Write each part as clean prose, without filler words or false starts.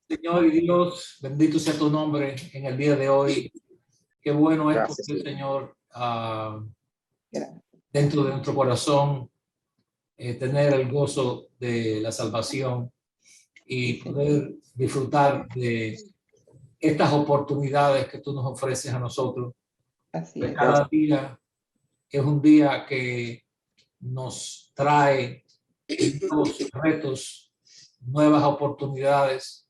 Señor y Dios, bendito sea tu nombre en el día de hoy. Qué bueno es Gracias, poder, Señor, Gracias. dentro de nuestro corazón, tener el gozo de la salvación y poder disfrutar de estas oportunidades que tú nos ofreces a nosotros. Así Que es. cada día es un día que nos trae nuevos retos, nuevas oportunidades,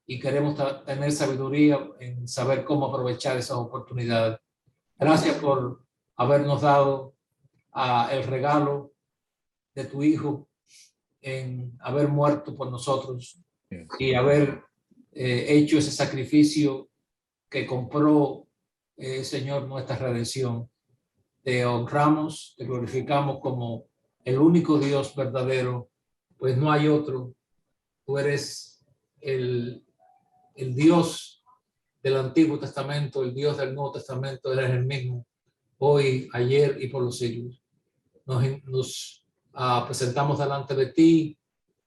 y queremos tener sabiduría en saber cómo aprovechar esas oportunidades. Gracias por habernos dado el regalo de tu Hijo, en haber muerto por nosotros y haber hecho ese sacrificio que compró, Señor, nuestra redención. Te honramos, te glorificamos como el único Dios verdadero, pues no hay otro. Tú eres el Dios del Antiguo Testamento, el Dios del Nuevo Testamento, eres el mismo, hoy, ayer y por los siglos. Nos presentamos delante de ti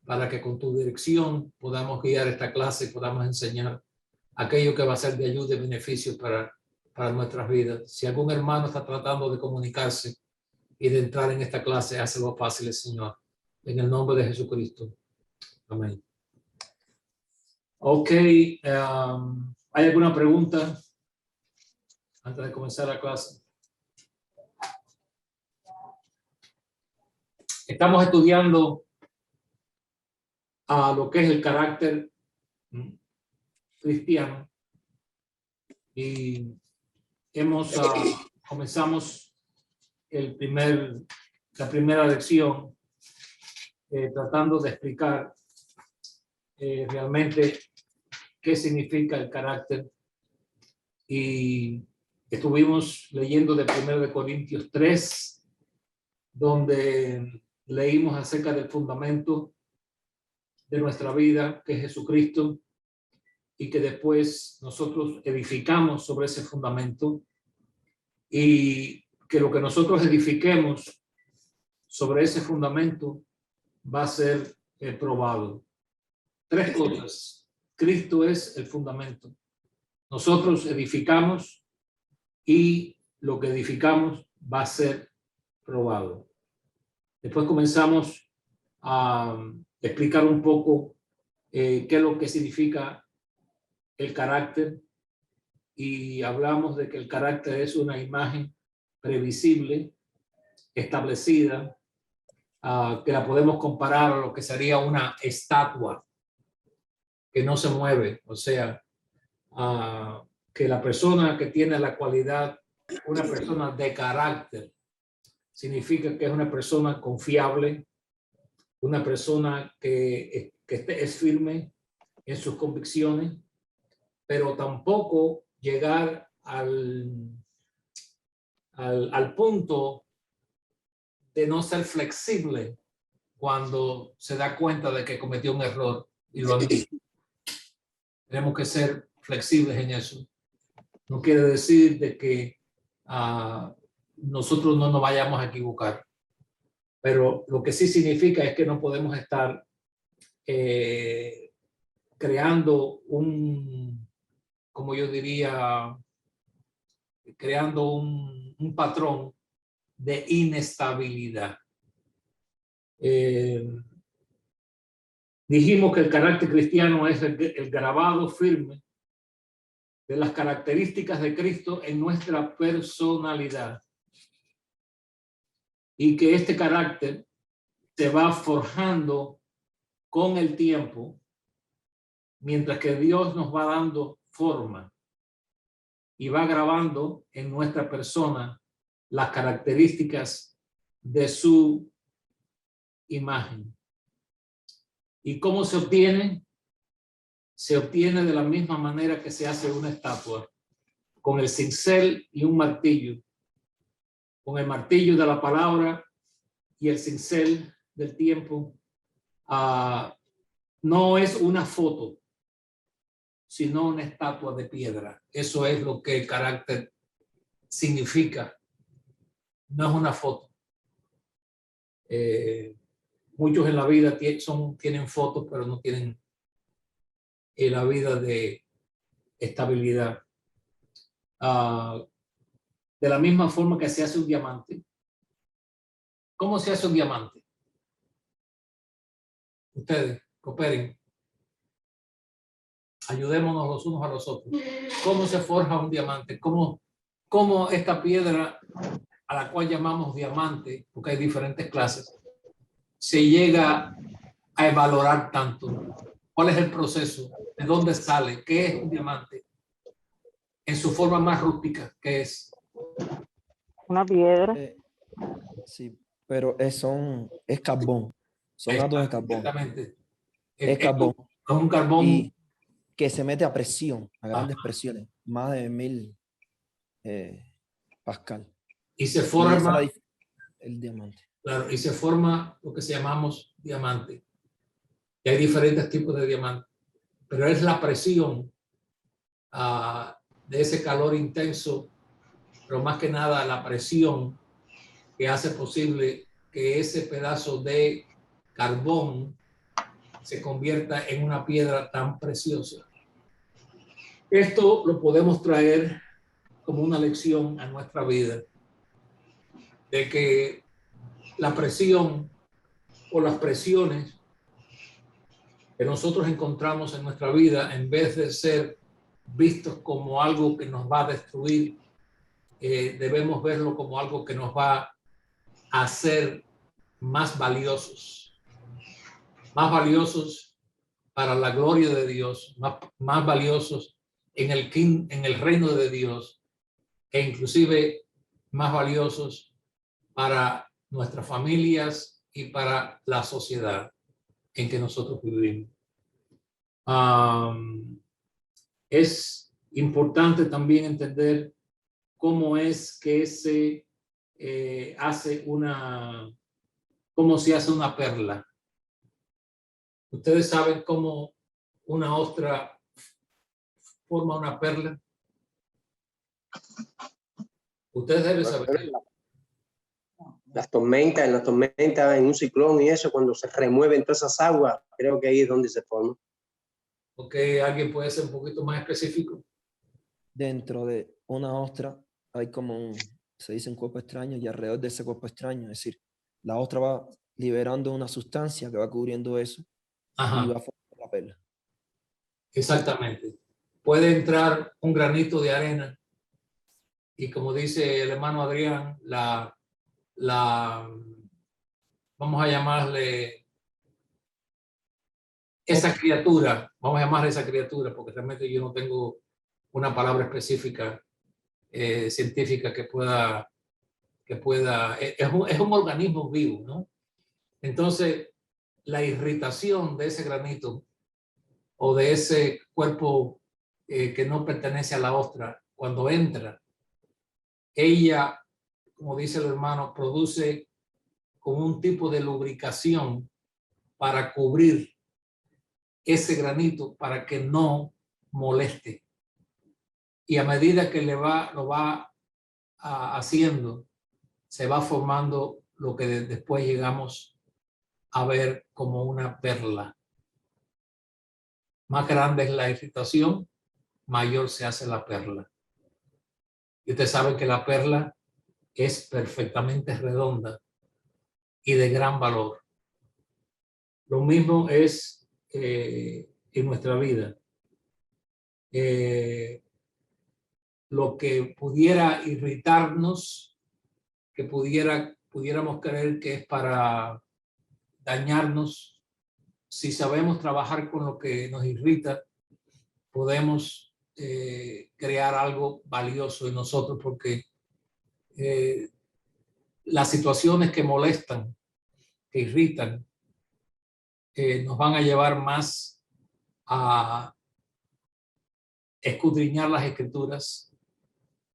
para que con tu dirección podamos guiar esta clase y podamos enseñar aquello que va a ser de ayuda y beneficio para nuestras vidas. Si algún hermano está tratando de comunicarse y de entrar en esta clase, hazlo fácil, Señor. En el nombre de Jesucristo. Amén. Ok. ¿Hay alguna pregunta antes de comenzar la clase? Estamos estudiando lo que es el carácter cristiano y comenzamos la primera lección tratando de explicar realmente qué significa el carácter, y estuvimos leyendo de 1 Corintios 3, donde leímos acerca del fundamento de nuestra vida, que es Jesucristo, y que después nosotros edificamos sobre ese fundamento, y que lo que nosotros edifiquemos sobre ese fundamento va a ser probado. Tres cosas. Cristo es el fundamento. Nosotros edificamos y lo que edificamos va a ser probado. Después comenzamos a explicar un poco qué es lo que significa el carácter, y hablamos de que el carácter es una imagen previsible, establecida, que la podemos comparar a lo que sería una estatua que no se mueve. O sea, que la persona que tiene la cualidad, una persona de carácter, significa que es una persona confiable, una persona que es firme en sus convicciones, pero tampoco llegar al punto de no ser flexible cuando se da cuenta de que cometió un error y lo admite. Tenemos que ser flexibles en eso. No quiere decir de que nosotros no nos vayamos a equivocar, pero lo que sí significa es que no podemos estar creando como yo diría, creando un patrón de inestabilidad. Dijimos que el carácter cristiano es el grabado firme de las características de Cristo en nuestra personalidad, y que este carácter se va forjando con el tiempo mientras que Dios nos va dando forma y va grabando en nuestra persona las características de su imagen. ¿Y cómo se obtiene? Se obtiene de la misma manera que se hace una estatua, con el cincel y un martillo, con el martillo de la palabra y el cincel del tiempo. No es una foto, sino una estatua de piedra. Eso es lo que el carácter significa. No es una foto. Muchos en la vida tienen fotos, pero no tienen la vida de estabilidad. De la misma forma que se hace un diamante. ¿Cómo se hace un diamante? Ustedes, cooperen. Ayudémonos los unos a los otros. ¿Cómo se forja un diamante? ¿Cómo esta piedra, a la cual llamamos diamante, porque hay diferentes clases, se llega a valorar tanto? ¿Cuál es el proceso? ¿De dónde sale? ¿Qué es un diamante? En su forma más rústica, ¿qué es? Una piedra. Sí, pero es carbón. Son datos de carbón. Exactamente. Es carbón. Es un carbón. Y que se mete a presión, a grandes presiones, más de 1000 pascal. Y se Y esa forma, es el diamante. claro, y se forma lo que se llamamos diamante. Y hay diferentes tipos de diamante, pero es la presión de ese calor intenso, pero más que nada la presión que hace posible que ese pedazo de carbón se convierta en una piedra tan preciosa. Esto lo podemos traer como una lección a nuestra vida, de que la presión o las presiones que nosotros encontramos en nuestra vida, en vez de ser vistos como algo que nos va a destruir, debemos verlo como algo que nos va a hacer más valiosos para la gloria de Dios, más valiosos en el reino de Dios, e inclusive más valiosos para nuestras familias y para la sociedad en que nosotros vivimos. Es importante también entender cómo es que se hace una perla. Ustedes saben cómo una ostra forma una perla. Ustedes deben saber. En las tormentas, en un ciclón y eso, cuando se remueven todas esas aguas, creo que ahí es donde se forma. Ok, ¿alguien puede ser un poquito más específico? Dentro de una ostra hay como se dice un cuerpo extraño, y alrededor de ese cuerpo extraño, es decir, la ostra va liberando una sustancia que va cubriendo eso. Ajá. Y va a formar la perla. Exactamente. Puede entrar un granito de arena y, como dice el hermano Adrián, vamos a llamarle esa criatura, vamos a llamarle esa criatura, porque realmente yo no tengo una palabra específica científica que pueda, es un organismo vivo, ¿no? Entonces, la irritación de ese granito o de ese cuerpo que no pertenece a la ostra, cuando entra, ella, como dice el hermano, produce como un tipo de lubricación para cubrir ese granito para que no moleste. Y a medida que lo va haciendo, se va formando lo que después llegamos a ver como una perla. Más grande es la irritación, mayor se hace la perla. Y usted sabe que la perla es perfectamente redonda y de gran valor. Lo mismo es en nuestra vida. Lo que pudiera irritarnos, que pudiéramos creer que es para dañarnos, si sabemos trabajar con lo que nos irrita, podemos crear algo valioso en nosotros, porque las situaciones que molestan, que irritan, nos van a llevar más a escudriñar las escrituras,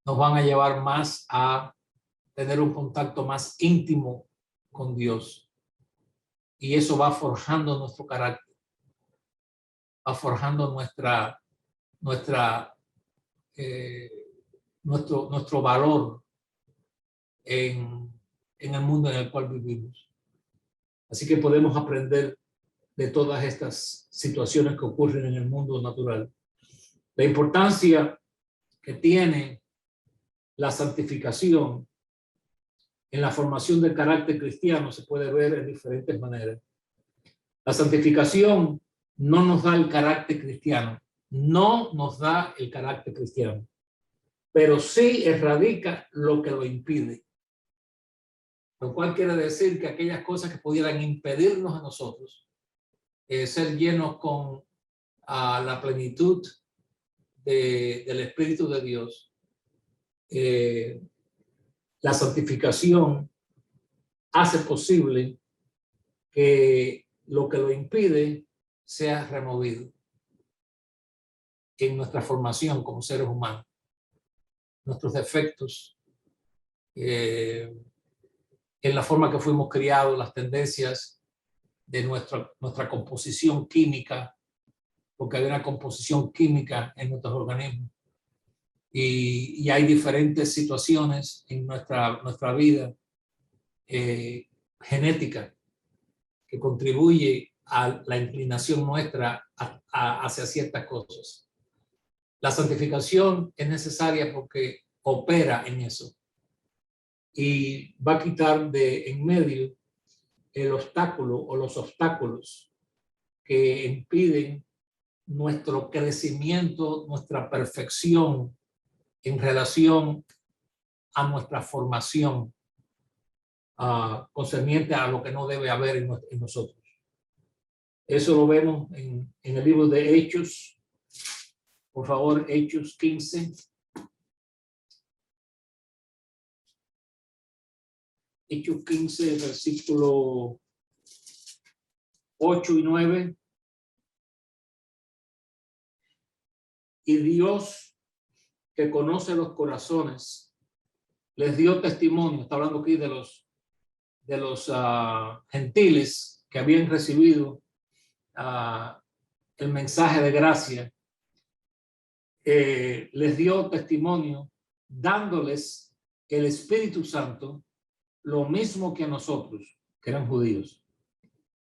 nos van a llevar más a tener un contacto más íntimo con Dios. Y eso va forjando nuestro carácter, va forjando nuestro valor en el mundo en el cual vivimos. Así que podemos aprender de todas estas situaciones que ocurren en el mundo natural. La importancia que tiene la santificación en la formación del carácter cristiano se puede ver en diferentes maneras. La santificación no nos da el carácter cristiano, no nos da el carácter cristiano, pero sí erradica lo que lo impide. Lo cual quiere decir que aquellas cosas que pudieran impedirnos a nosotros ser llenos con la plenitud del Espíritu de Dios, la santificación hace posible que lo que lo impide sea removido en nuestra formación como seres humanos. Nuestros defectos, en la forma que fuimos criados, las tendencias de nuestra composición química, porque hay una composición química en nuestros organismos. Y hay diferentes situaciones en nuestra vida genética que contribuye a la inclinación nuestra hacia ciertas cosas. La santificación es necesaria porque opera en eso y va a quitar de en medio el obstáculo o los obstáculos que impiden nuestro crecimiento, nuestra perfección en relación a nuestra formación concerniente a lo que no debe haber en nosotros. Eso lo vemos en el libro de Hechos. Por favor, Hechos 15. Hechos 15, versículo 8 y 9. Y Dios, que conoce los corazones, les dio testimonio. Está hablando aquí de los gentiles que habían recibido el mensaje de gracia. Les dio testimonio dándoles el Espíritu Santo, lo mismo que a nosotros, que eran judíos.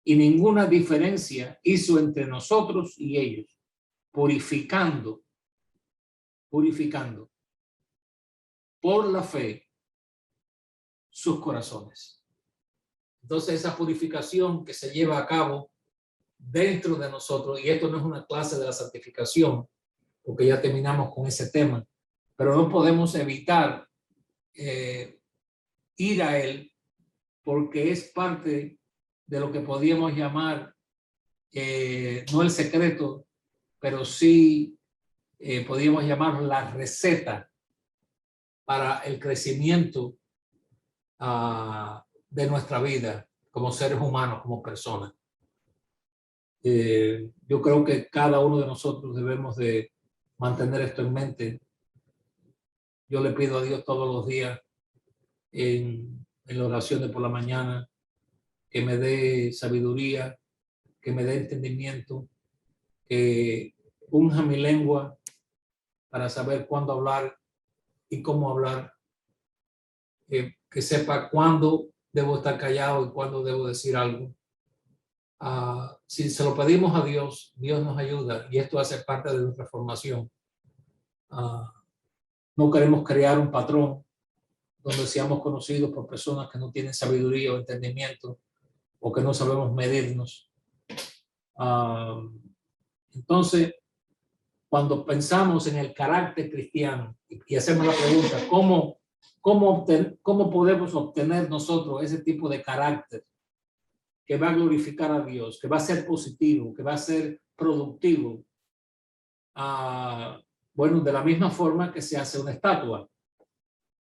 Y ninguna diferencia hizo entre nosotros y ellos, purificando por la fe sus corazones. Entonces esa purificación que se lleva a cabo dentro de nosotros, y esto no es una clase de la santificación, porque ya terminamos con ese tema, pero no podemos evitar ir a él, porque es parte de lo que podríamos llamar, no el secreto, pero sí podríamos llamar la receta para el crecimiento de nuestra vida como seres humanos, como personas. Yo creo que cada uno de nosotros debemos de mantener esto en mente. Yo le pido a Dios todos los días en la oración de por la mañana que me dé sabiduría, que me dé entendimiento, que unja mi lengua para saber cuándo hablar y cómo hablar, que sepa cuándo debo estar callado y cuándo debo decir algo. Si se lo pedimos a Dios, Dios nos ayuda y esto hace parte de nuestra formación. No queremos crear un patrón donde seamos conocidos por personas que no tienen sabiduría o entendimiento o que no sabemos medirnos. Entonces, cuando pensamos en el carácter cristiano y hacemos la pregunta, ¿cómo podemos obtener nosotros ese tipo de carácter que va a glorificar a Dios, que va a ser positivo, que va a ser productivo? Bueno, de la misma forma que se hace una estatua,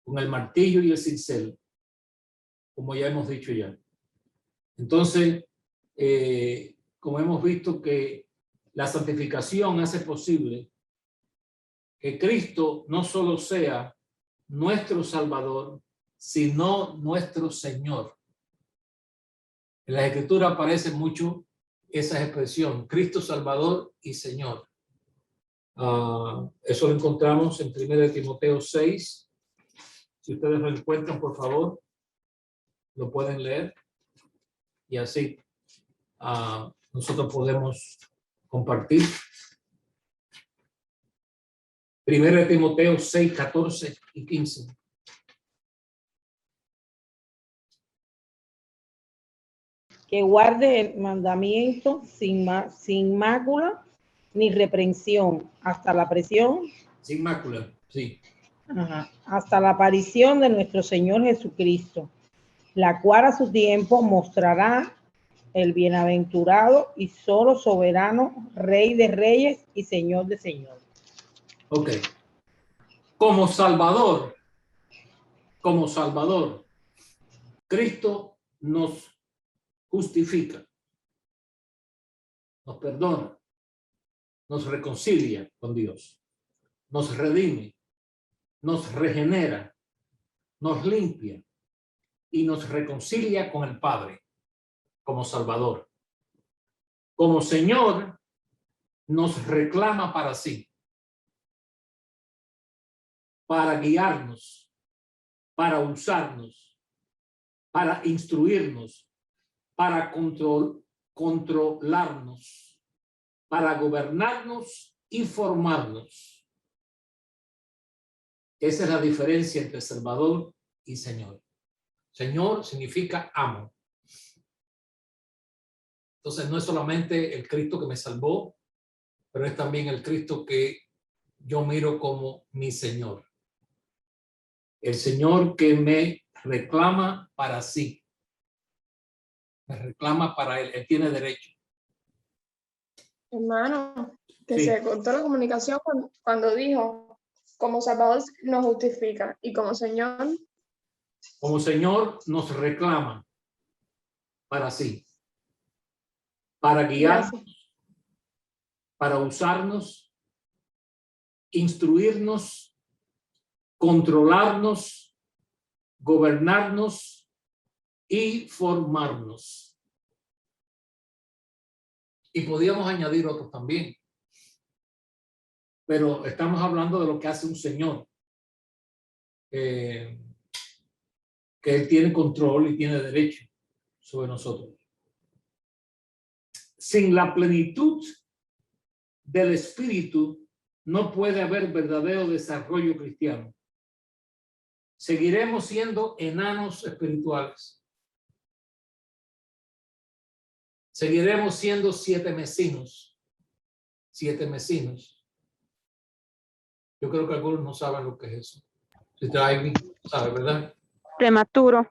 con el martillo y el cincel, como ya hemos dicho ya. Entonces, como hemos visto que la santificación hace posible que Cristo no solo sea nuestro Salvador, sino nuestro Señor. En la Escritura aparece mucho esa expresión, Cristo Salvador y Señor. Eso lo encontramos en 1 Timoteo 6. Si ustedes lo encuentran, por favor, lo pueden leer. Y así nosotros podemos compartir. 1 Timoteo 6, 14 y 15. Que guarde el mandamiento sin mácula ni reprensión hasta la presión. Sin mácula, sí. Hasta la aparición de nuestro Señor Jesucristo, la cual a su tiempo mostrará el bienaventurado y solo soberano, Rey de reyes y Señor de señores. Ok. Como Salvador, Cristo nos justifica, nos perdona, nos reconcilia con Dios, nos redime, nos regenera, nos limpia y nos reconcilia con el Padre como Salvador. Como Señor, nos reclama para sí, para guiarnos, para usarnos, para instruirnos, para controlarnos, para gobernarnos y formarnos. Esa es la diferencia entre Salvador y Señor. Señor significa amo. Entonces no es solamente el Cristo que me salvó, pero es también el Cristo que yo miro como mi Señor. El Señor que me reclama para sí. Me reclama para él. Él tiene derecho. Hermano, que Sí. se cortó la comunicación cuando dijo, como Salvador nos justifica y como Señor. Como Señor nos reclama para sí. Para guiarnos, Gracias. para usarnos, instruirnos, controlarnos, gobernarnos y formarnos. Y podíamos añadir otros también. Pero estamos hablando de lo que hace un Señor. Que Él tiene control y tiene derecho sobre nosotros. Sin la plenitud del Espíritu no puede haber verdadero desarrollo cristiano. Seguiremos siendo enanos espirituales. Seguiremos siendo siete mesinos. Yo creo que algunos no saben lo que es eso. Si trae, sabe, ¿verdad? Prematuros.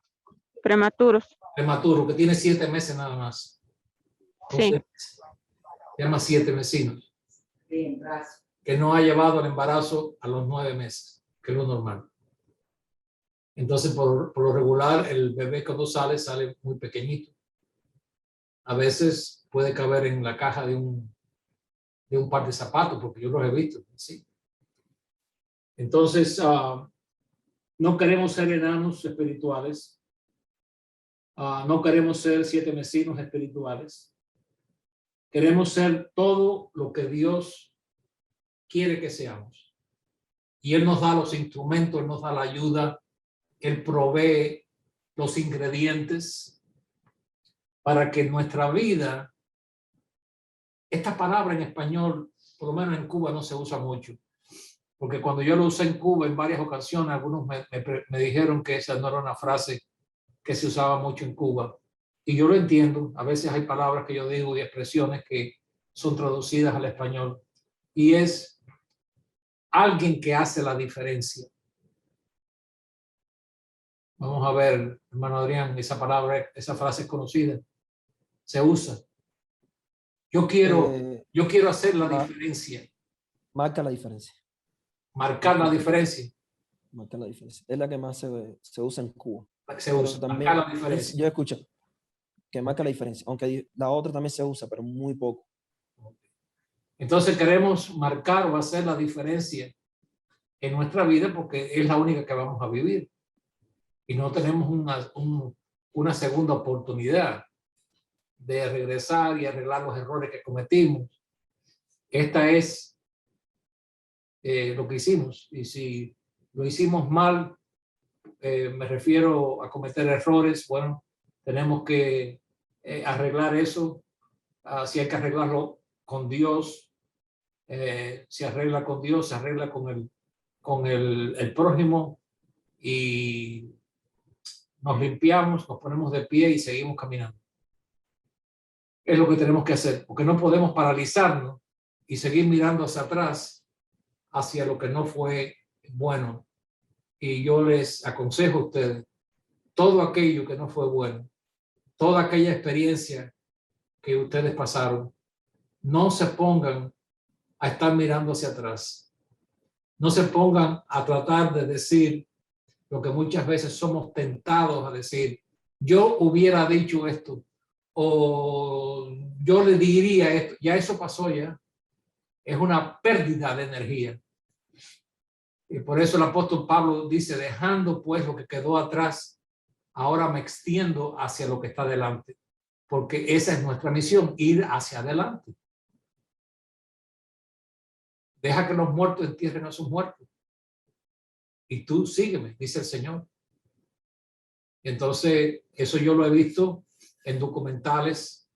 Prematuro, que tiene 7 meses nada más. Sí. Se llama 7 mesinos. Que no ha llevado el embarazo a los 9 meses, que es lo normal. Entonces, por lo regular, el bebé cuando sale muy pequeñito. A veces puede caber en la caja de un par de zapatos, porque yo los he visto. ¿Sí? Entonces, no queremos ser enanos espirituales. No queremos ser 7 mesinos espirituales. Queremos ser todo lo que Dios quiere que seamos. Y Él nos da los instrumentos, Él nos da la ayuda, Él provee los ingredientes para que nuestra vida, esta palabra en español, por lo menos en Cuba no se usa mucho, porque cuando yo lo usé en Cuba en varias ocasiones, algunos me dijeron que esa no era una frase que se usaba mucho en Cuba. Y yo lo entiendo, a veces hay palabras que yo digo y expresiones que son traducidas al español, y es alguien que hace la diferencia. Vamos a ver, hermano Adrián, esa palabra, esa frase es conocida, se usa. Yo quiero hacer la diferencia. Marca la diferencia. Marcar la diferencia. Marca la diferencia. Es la que más se usa en Cuba. Se usa, También, marcar la diferencia. yo escucho que marca la diferencia, aunque la otra también se usa, pero muy poco. Entonces queremos marcar o hacer la diferencia en nuestra vida porque es la única que vamos a vivir. Y no tenemos una segunda oportunidad de regresar y arreglar los errores que cometimos. Esta es lo que hicimos. Y si lo hicimos mal, me refiero a cometer errores, bueno, tenemos que arreglar eso Si hay que arreglarlo con Dios, se arregla con Dios, se arregla con el prójimo y nos limpiamos, nos ponemos de pie y seguimos caminando. Es lo que tenemos que hacer, porque no podemos paralizarnos y seguir mirando hacia atrás, hacia lo que no fue bueno. Y yo les aconsejo a ustedes, todo aquello que no fue bueno, toda aquella experiencia que ustedes pasaron, no se pongan a estar mirando hacia atrás. No se pongan a tratar de decir lo que muchas veces somos tentados a decir. Yo hubiera dicho esto o yo le diría esto. Ya eso pasó ya. Es una pérdida de energía. Y por eso el apóstol Pablo dice, dejando pues lo que quedó atrás, ahora me extiendo hacia lo que está delante. Porque esa es nuestra misión, ir hacia adelante. Deja que los muertos entierren a sus muertos. Y tú sígueme, dice el Señor. Entonces, eso yo lo he visto en documentales,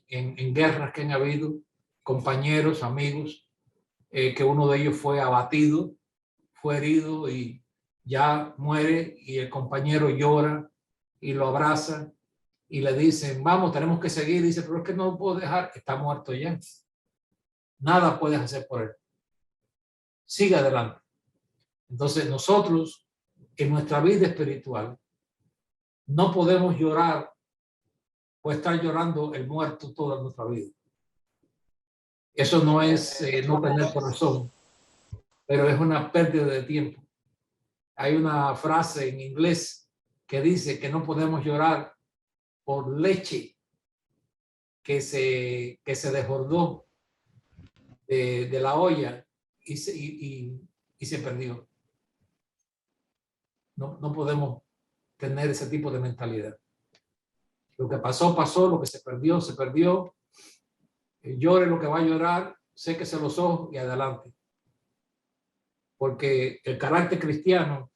en guerras que han habido, compañeros, amigos, que uno de ellos fue abatido, fue herido y ya muere y el compañero llora y lo abraza y le dicen, vamos, tenemos que seguir. Dice, pero es que no lo puedo dejar, está muerto ya. Nada puedes hacer por él. Sigue adelante. Entonces nosotros en nuestra vida espiritual no podemos llorar o estar llorando el muerto toda nuestra vida. Eso no es no tener corazón, pero es una pérdida de tiempo. Hay una frase en inglés que dice que no podemos llorar por leche que se desbordó de la olla y se perdió. No podemos tener ese tipo de mentalidad. Lo que pasó, pasó, lo que se perdió, se perdió. Llore lo que va a llorar, séquese los ojos y adelante. Porque el carácter cristiano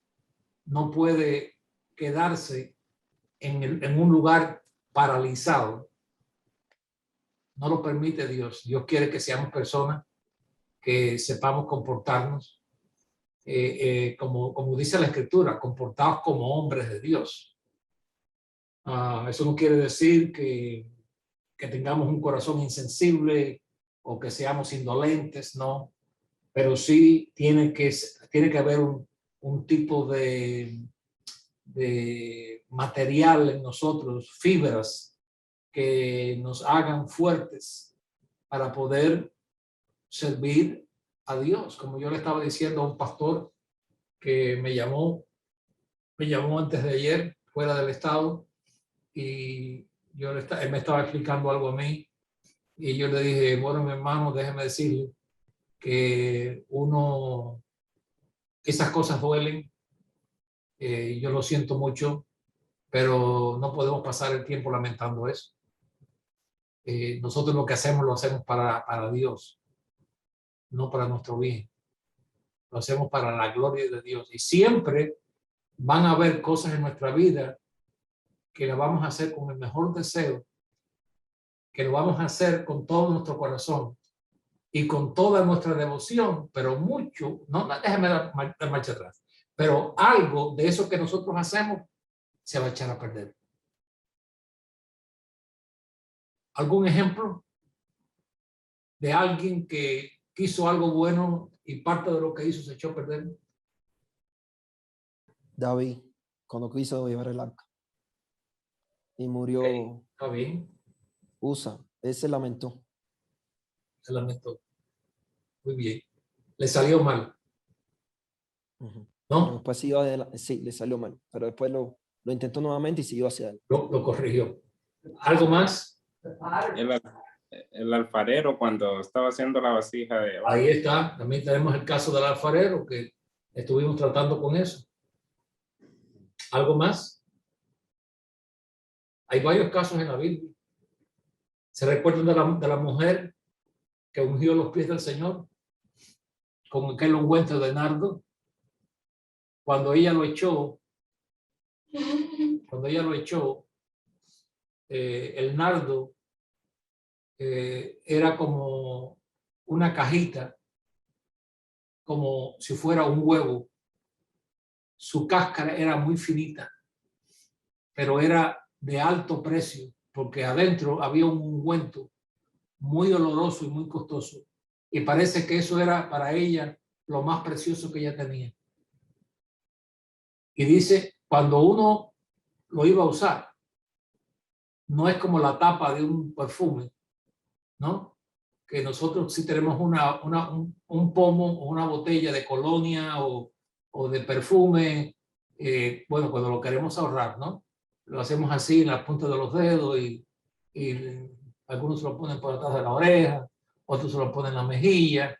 no puede quedarse en un lugar paralizado. No lo permite Dios. Dios quiere que seamos personas que sepamos comportarnos, como dice la Escritura, comportados como hombres de Dios. Eso no quiere decir que tengamos un corazón insensible o que seamos indolentes, no. Pero sí tiene que haber un tipo de material en nosotros, fibras que nos hagan fuertes para poder servir a Dios. Como yo le estaba diciendo a un pastor que me llamó antes de ayer fuera del estado y él me estaba explicando algo a mí y yo le dije, bueno, mi hermano, déjeme decirle que esas cosas duelen, yo lo siento mucho, pero no podemos pasar el tiempo lamentando eso. Nosotros lo que hacemos lo hacemos para Dios, no para nuestro bien. Lo hacemos para la gloria de Dios. Y siempre van a haber cosas en nuestra vida que las vamos a hacer con el mejor deseo, que lo vamos a hacer con todo nuestro corazón y con toda nuestra devoción, pero mucho, no déjeme dar marcha atrás, pero algo de eso que nosotros hacemos se va a echar a perder. ¿Algún ejemplo de alguien que hizo algo bueno y parte de lo que hizo se echó a perder? David, cuando quiso llevar el arca y murió. Okay, está bien. Usa, él se lamentó. Se lamentó. Muy bien. Le salió mal. Uh-huh. ¿No? Después siguió adelante, sí, le salió mal, pero después lo intentó nuevamente y siguió hacia él. Lo corrigió. ¿Algo más? El alfarero cuando estaba haciendo la vasija de... Ahí está. También tenemos el caso del alfarero que estuvimos tratando con eso. ¿Algo más? Hay varios casos en la Biblia. ¿Se recuerdan de la mujer que ungió los pies del Señor con aquel ungüento de nardo? Cuando ella lo echó, el nardo era como una cajita, como si fuera un huevo. Su cáscara era muy finita, pero era de alto precio, porque adentro había un ungüento muy oloroso y muy costoso. Y parece que eso era para ella lo más precioso que ella tenía. Y dice, cuando uno lo iba a usar, no es como la tapa de un perfume, ¿no? Que nosotros si tenemos un pomo o una botella de colonia o de perfume, bueno, cuando lo queremos ahorrar, ¿no? Lo hacemos así en la punta de los dedos y algunos se lo ponen por atrás de la oreja, otros se lo ponen en la mejilla,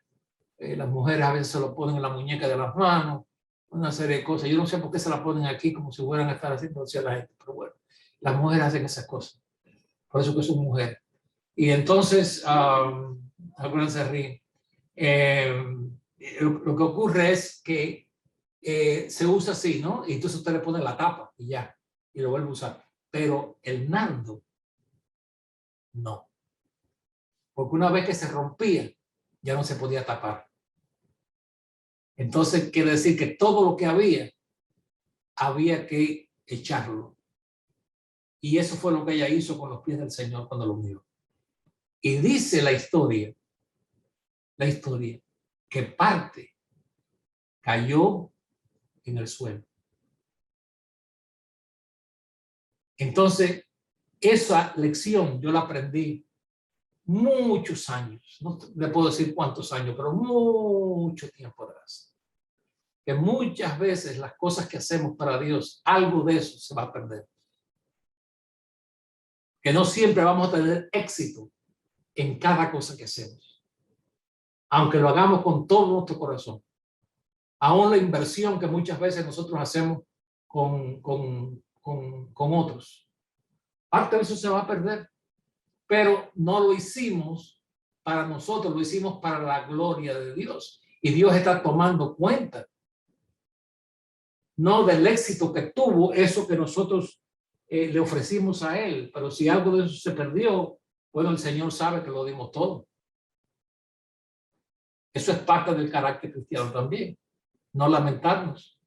las mujeres a veces se lo ponen en la muñeca de las manos, una serie de cosas. Yo no sé por qué se la ponen aquí como si fueran a estar haciendo hacia la gente, pero bueno, las mujeres hacen esas cosas, por eso que son mujeres. Y entonces, algunas se ríen. Lo que ocurre es que se usa así, ¿no? Y entonces usted le pone la tapa y ya, y lo vuelve a usar. Pero el nardo, no. Porque una vez que se rompía, ya no se podía tapar. Entonces quiere decir que todo lo que había que echarlo. Y eso fue lo que ella hizo con los pies del Señor cuando lo vio. Y dice la historia, que parte cayó en el suelo. Entonces, esa lección yo la aprendí muchos años, no le puedo decir cuántos años, pero mucho tiempo atrás. Que muchas veces las cosas que hacemos para Dios, algo de eso se va a perder. Que no siempre vamos a tener éxito en cada cosa que hacemos. Aunque lo hagamos con todo nuestro corazón. Aún la inversión que muchas veces nosotros hacemos con otros. Parte de eso se va a perder. Pero no lo hicimos para nosotros, lo hicimos para la gloria de Dios. Y Dios está tomando cuenta. No del éxito que tuvo eso que nosotros le ofrecimos a Él. Pero si algo de eso se perdió, bueno, el Señor sabe que lo dimos todo. Eso es parte del carácter cristiano también. No lamentarnos.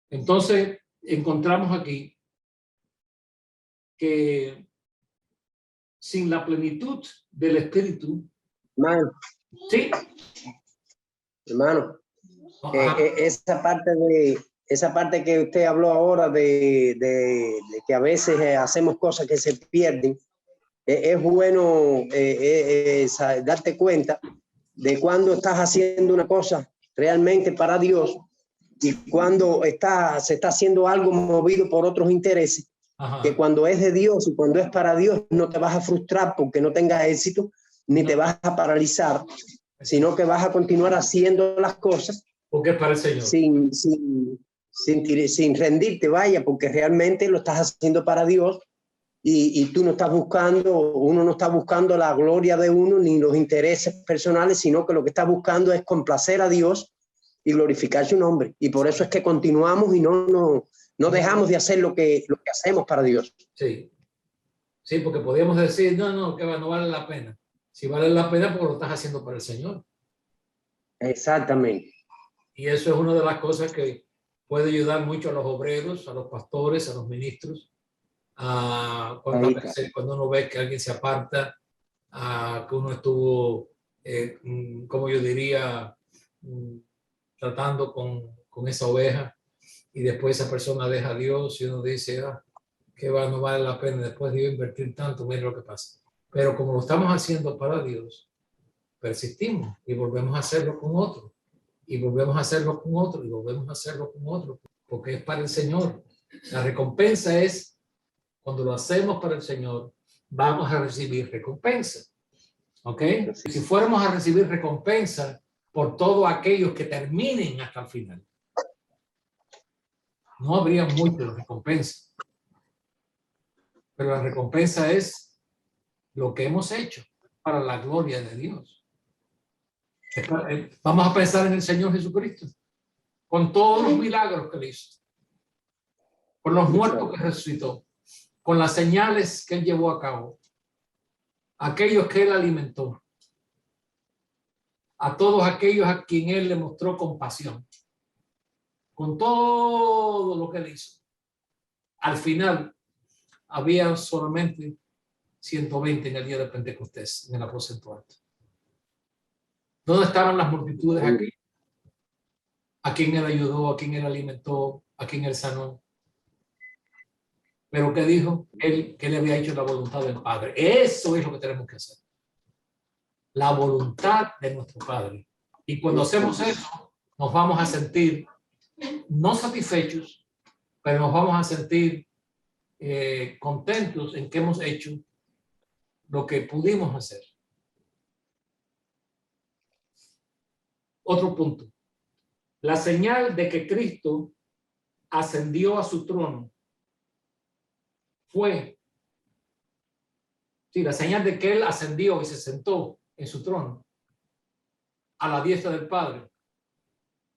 Entonces, encontramos aquí que sin la plenitud del Espíritu, Hermano, sí, hermano, esa parte que usted habló ahora de que a veces hacemos cosas que se pierden, es bueno darte cuenta de cuando estás haciendo una cosa realmente para Dios y cuando se está haciendo algo movido por otros intereses. ajá, Que cuando es de Dios y cuando es para Dios no te vas a frustrar porque no tengas éxito ni te vas a paralizar, sino que vas a continuar haciendo las cosas porque es para el Señor. sin rendirte, vaya, porque realmente lo estás haciendo para Dios y tú no estás uno no está buscando la gloria de uno ni los intereses personales, sino que lo que está buscando es complacer a Dios y glorificar su nombre. Y por eso es que continuamos y no dejamos de hacer lo que hacemos para Dios. Sí, sí, porque podríamos decir, no, que no vale la pena. Si vale la pena, porque lo estás haciendo para el Señor. Exactamente. Y eso es una de las cosas que puede ayudar mucho a los obreros, a los pastores, a los ministros, cuando uno ve que alguien se aparta, que uno estuvo, como yo diría, tratando con esa oveja y después esa persona deja a Dios y uno dice, que no vale la pena después de invertir tanto, mira lo que pasa. Pero como lo estamos haciendo para Dios, persistimos y volvemos a hacerlo con otro y volvemos a hacerlo con otro y volvemos a hacerlo con otro, porque es para el Señor. La recompensa es, cuando lo hacemos para el Señor, vamos a recibir recompensa. ¿Ok? Si fuéramos a recibir recompensa por todos aquellos que terminen hasta el final, no habría mucha recompensa. Pero la recompensa es lo que hemos hecho para la gloria de Dios. Vamos a pensar en el Señor Jesucristo, con todos los milagros que le hizo, con los muertos que resucitó, con las señales que él llevó a cabo, aquellos que él alimentó, a todos aquellos a quien él le mostró compasión, con todo lo que él hizo. Al final, había solamente 120 en el día de Pentecostés, en el aposento alto. ¿Dónde estaban las multitudes aquí? A quien él ayudó, a quien él alimentó, a quien él sanó. Pero ¿qué dijo? Él que le había hecho la voluntad del Padre. Eso es lo que tenemos que hacer. La voluntad de nuestro Padre. Y cuando hacemos eso, nos vamos a sentir no satisfechos, pero nos vamos a sentir contentos en que hemos hecho lo que pudimos hacer. Otro punto. La señal de que Cristo ascendió a su trono fue, sí, la señal de que él ascendió y se sentó en su trono a la diestra del Padre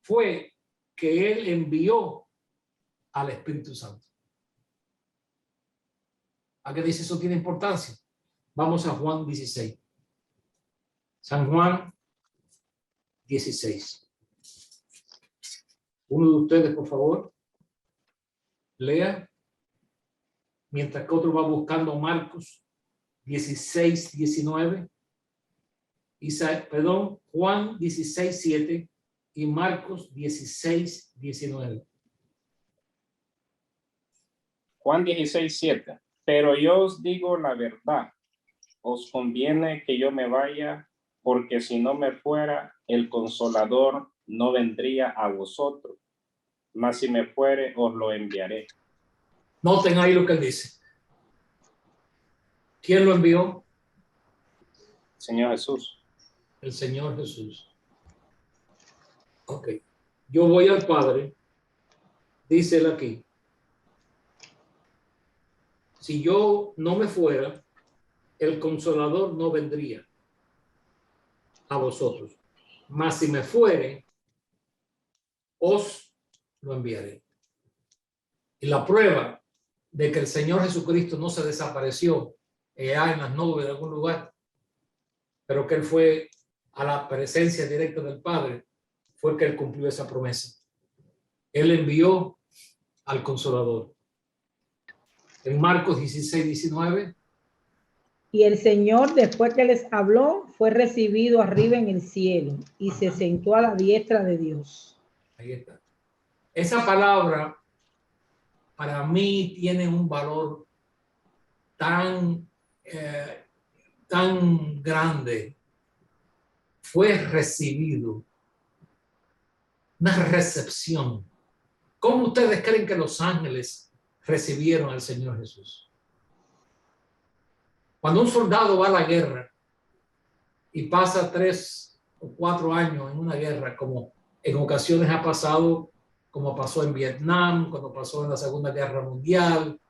fue que él envió al Espíritu Santo. ¿A qué dice eso tiene importancia? Vamos a Juan 16. San Juan 16. Uno de ustedes, por favor, lea, mientras que otro va buscando Marcos 16, 19. Juan 16, 7 y Marcos 16, 19. Juan 16, 7. Pero yo os digo la verdad, os conviene que yo me vaya, porque si no me fuera, el Consolador no vendría a vosotros, mas si me fuere, os lo enviaré. Noten ahí lo que él dice. ¿Quién lo envió? Señor Jesús. El Señor Jesús. Ok. Yo voy al Padre, dice él aquí. Si yo no me fuera, el Consolador no vendría a vosotros. Mas si me fuere, os lo enviaré. Y la prueba de que el Señor Jesucristo no se desapareció en las nubes de algún lugar, pero que él fue a la presencia directa del Padre, fue que él cumplió esa promesa. Él envió al Consolador. En Marcos 16, 19. Y el Señor, después que les habló, fue recibido arriba en el cielo y se sentó a la diestra de Dios. Ahí está. Esa palabra para mí tiene un valor tan grande. Fue recibido. Una recepción. ¿Cómo ustedes creen que los ángeles recibieron al Señor Jesús? Cuando un soldado va a la guerra y pasa 3 o 4 años en una guerra, como en ocasiones ha pasado, como pasó en Vietnam, cuando pasó en la Segunda Guerra Mundial,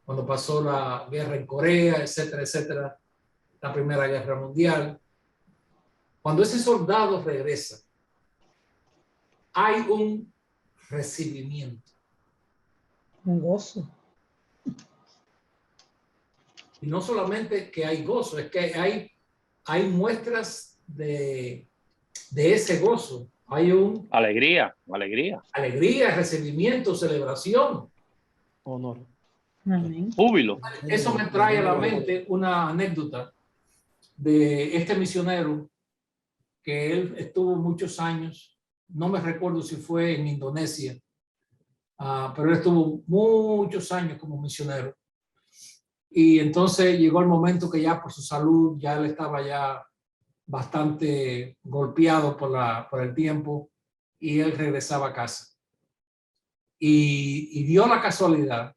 cuando pasó la guerra en Corea, etcétera, etcétera, la Primera Guerra Mundial. Cuando ese soldado regresa, hay un recibimiento. Un gozo. Y no solamente que hay gozo, es que hay muestras de ese gozo. Hay un Alegría. alegría, recibimiento, celebración. Honor. Amén. Júbilo. Eso me trae a la mente una anécdota de este misionero que él estuvo muchos años, no me recuerdo si fue en Indonesia, pero él estuvo muchos años como misionero. Y entonces llegó el momento que ya por su salud, ya él estaba ya bastante golpeado por el tiempo y él regresaba a casa. Y dio la casualidad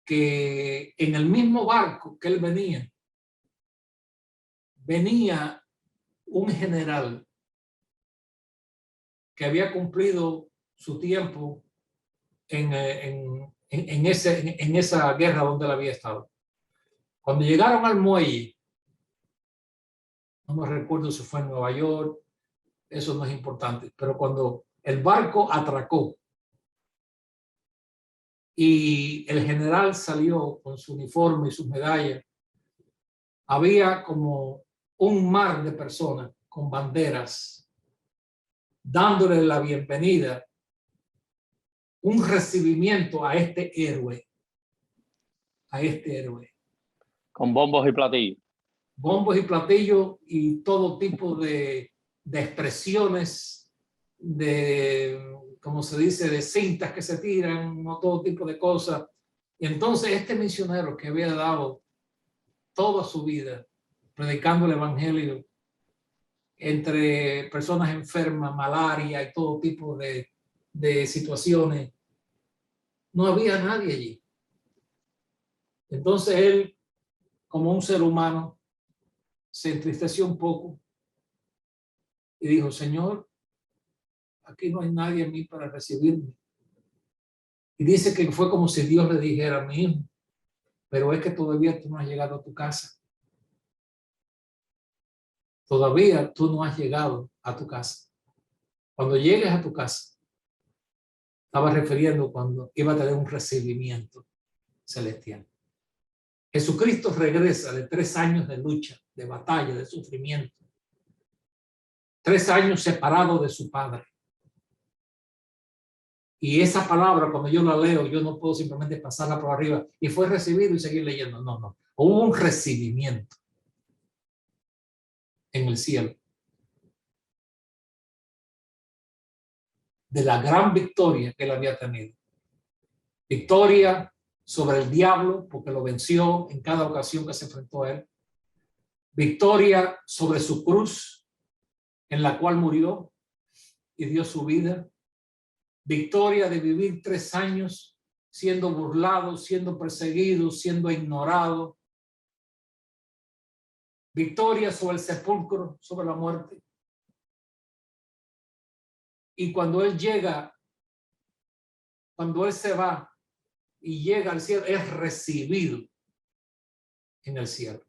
que en el mismo barco que él venía un general que había cumplido su tiempo en esa guerra donde él había estado. Cuando llegaron al muelle, no me recuerdo si fue en Nueva York, eso no es importante, pero cuando el barco atracó y el general salió con su uniforme y sus medallas, había como un mar de personas con banderas, dándole la bienvenida, un recibimiento a este héroe, Con bombos y platillos. Bombos y platillos y todo tipo de expresiones, como se dice, de cintas que se tiran, no, todo tipo de cosas. Y entonces este misionero que había dado toda su vida predicando el evangelio entre personas enfermas, malaria y todo tipo de situaciones, no había nadie allí. Entonces él, como un ser humano, se entristeció un poco y dijo: Señor, aquí no hay nadie en mí para recibirme. Y dice que fue como si Dios le dijera: mi hijo, pero es que todavía tú no has llegado a tu casa. Todavía tú no has llegado a tu casa. Cuando llegues a tu casa, estaba refiriendo cuando iba a tener un recibimiento celestial. Jesucristo regresa de 3 años de lucha, de batalla, de sufrimiento. 3 años separado de su Padre. Y esa palabra, cuando yo la leo, yo no puedo simplemente pasarla por arriba y fue recibido y seguir leyendo. No, no. Hubo un recibimiento en el cielo de la gran victoria que él había tenido. Victoria sobre el diablo, porque lo venció en cada ocasión que se enfrentó a él. Victoria sobre su cruz, en la cual murió y dio su vida. Victoria de vivir 3 años siendo burlado, siendo perseguido, siendo ignorado. Victoria sobre el sepulcro, sobre la muerte. Y cuando él llega, cuando él se va y llega al cielo, es recibido en el cielo.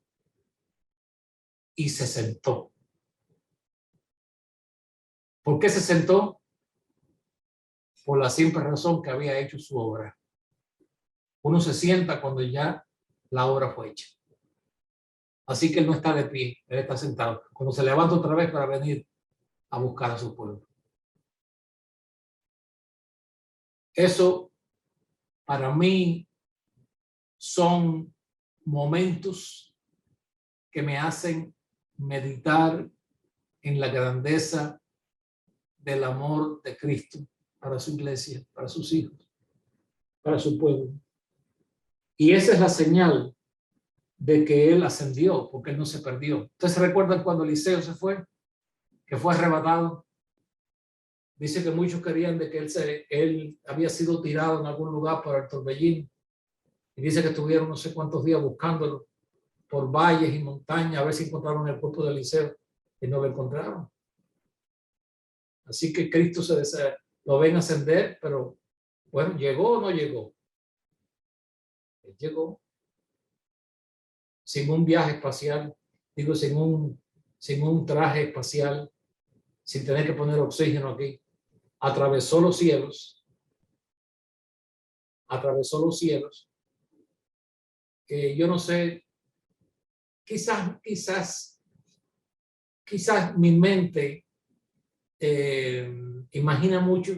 Y se sentó. ¿Por qué se sentó? Por la simple razón que había hecho su obra. Uno se sienta cuando ya la obra fue hecha. Así que él no está de pie, él está sentado. Cuando se levanta otra vez para venir a buscar a su pueblo. Eso para mí son momentos que me hacen meditar en la grandeza del amor de Cristo para su iglesia, para sus hijos, para su pueblo. Y esa es la señal de que él ascendió, porque él no se perdió. Ustedes se recuerdan cuando Eliseo se fue, que fue arrebatado. Dice que muchos querían de que él había sido tirado en algún lugar por el torbellino. Y dice que estuvieron no sé cuántos días buscándolo por valles y montañas a ver si encontraron el cuerpo de Eliseo, y no lo encontraron. Así que Cristo lo ven ascender, pero bueno, ¿llegó o no llegó? Él llegó sin un viaje espacial, digo, sin un traje espacial, sin tener que poner oxígeno aquí. Atravesó los cielos. Yo no sé, quizás mi mente imagina mucho.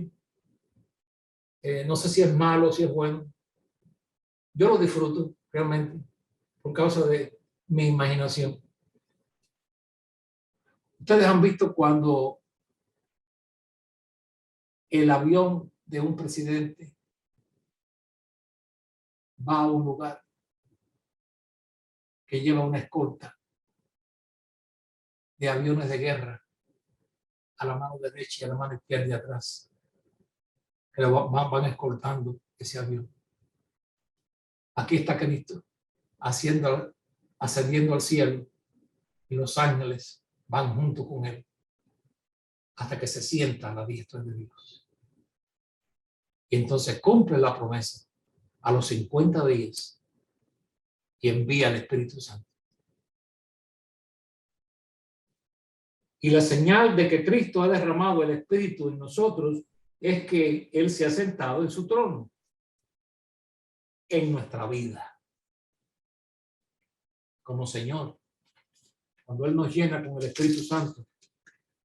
No sé si es malo o si es bueno. Yo lo disfruto realmente por causa de mi imaginación. Ustedes han visto cuando el avión de un presidente va a un lugar que lleva una escolta de aviones de guerra a la mano derecha y a la mano izquierda de atrás, que van escoltando ese avión. Aquí está Cristo ascendiendo al cielo, y los ángeles van junto con él hasta que se sienta a la diestra de Dios. Y entonces cumple la promesa a los 50 días y envía al Espíritu Santo. Y la señal de que Cristo ha derramado el Espíritu en nosotros es que Él se ha sentado en su trono, en nuestra vida, como Señor. cuando Él nos llena con el Espíritu Santo,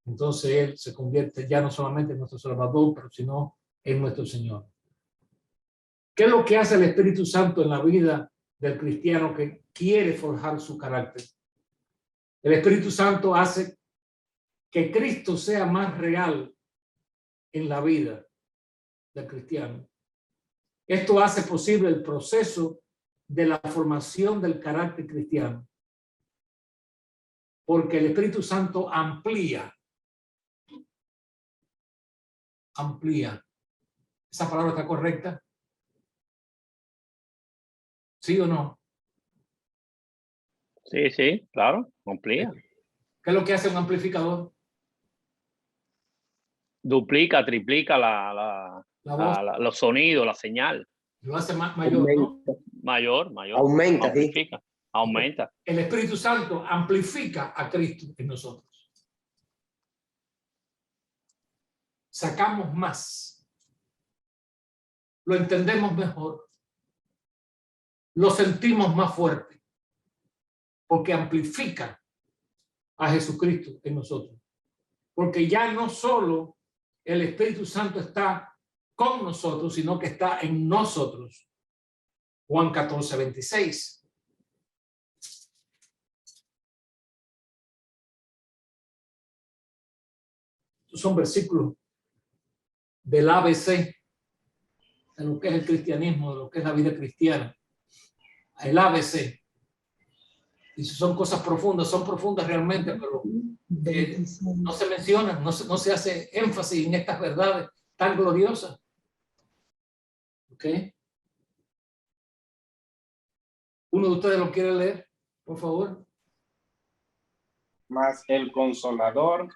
entonces Él se convierte ya no solamente en nuestro Salvador, pero sino en nuestro Señor. ¿Qué es lo que hace el Espíritu Santo en la vida del cristiano que quiere forjar su carácter? El Espíritu Santo hace que Cristo sea más real en la vida del cristiano. Esto hace posible el proceso de la formación del carácter cristiano, porque el Espíritu Santo amplía. ¿Esa palabra está correcta? ¿Sí o no? Sí, sí, claro, amplía. ¿Qué es lo que hace un amplificador? Duplica, triplica La voz los sonidos, la señal. lo hace más mayor, ¿no? Mayor. Aumenta, sí. Amplifica, aumenta. El Espíritu Santo amplifica a Cristo en nosotros. Sacamos más. Lo entendemos mejor. Lo sentimos más fuerte. Porque amplifica a Jesucristo en nosotros. Porque ya no solo el Espíritu Santo está con nosotros, sino que está en nosotros. Juan 14:26. Estos son versículos del ABC, de lo que es el cristianismo, de lo que es la vida cristiana. El ABC. Y son cosas profundas, son profundas realmente, pero no se mencionan, no se hace énfasis en estas verdades tan gloriosas. ¿Ok? ¿Uno de ustedes lo quiere leer, por favor? Mas el Consolador,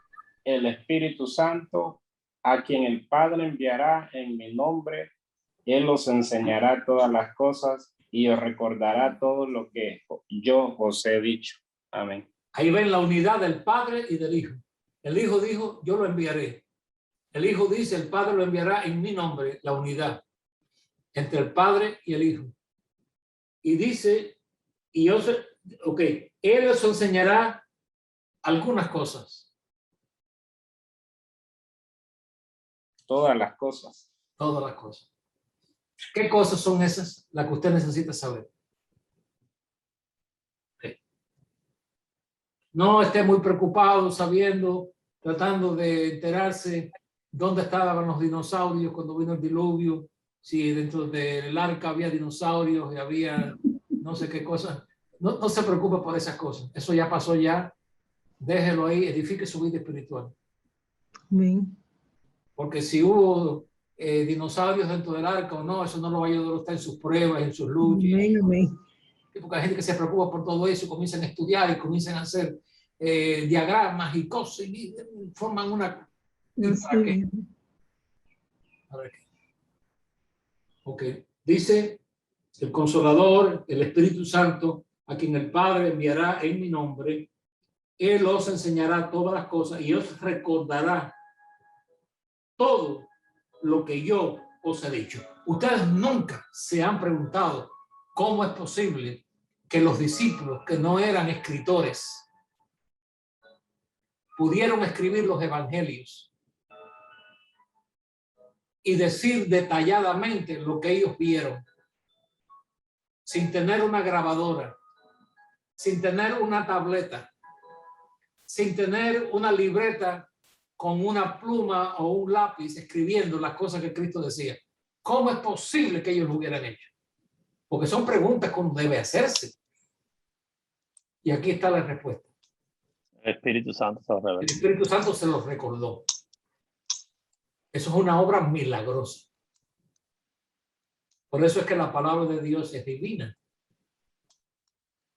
el Espíritu Santo, a quien el Padre enviará en mi nombre, Él os enseñará todas las cosas y os recordará todo lo que yo os he dicho. Amén. Ahí ven la unidad del Padre y del Hijo. El Hijo dijo, yo lo enviaré. El Hijo dice, el Padre lo enviará en mi nombre, la unidad entre el Padre y el Hijo. Y dice, Él os enseñará algunas cosas. Todas las cosas. Todas las cosas. ¿Qué cosas son esas? Las que usted necesita saber. Okay. No esté muy preocupado sabiendo, tratando de enterarse dónde estaban los dinosaurios cuando vino el diluvio, si dentro del arca había dinosaurios y había no sé qué cosas. No se preocupe por esas cosas. Eso ya pasó ya. Déjelo ahí, edifique su vida espiritual. Amén. Porque si hubo dinosaurios dentro del arca o no, eso no lo va a ayudar a usted en sus pruebas, en sus luchas. Amén. Porque hay gente que se preocupa por todo eso, comienzan a estudiar y comienzan a hacer diagramas y cosas y forman una... ¿Para qué? ¿Para qué? Ok, dice el Consolador, el Espíritu Santo, a quien el Padre enviará en mi nombre, Él os enseñará todas las cosas y os recordará todo lo que yo os he dicho. Ustedes nunca se han preguntado cómo es posible que los discípulos que no eran escritores pudieron escribir los evangelios y decir detalladamente lo que ellos vieron sin tener una grabadora, sin tener una tableta, sin tener una libreta con una pluma o un lápiz escribiendo las cosas que Cristo decía. ¿Cómo es posible que ellos lo hubieran hecho? Porque son preguntas que uno debe hacerse. Y aquí está la respuesta. El Espíritu Santo se lo revela. El Espíritu Santo se los recordó. Eso es una obra milagrosa. Por eso es que la palabra de Dios es divina.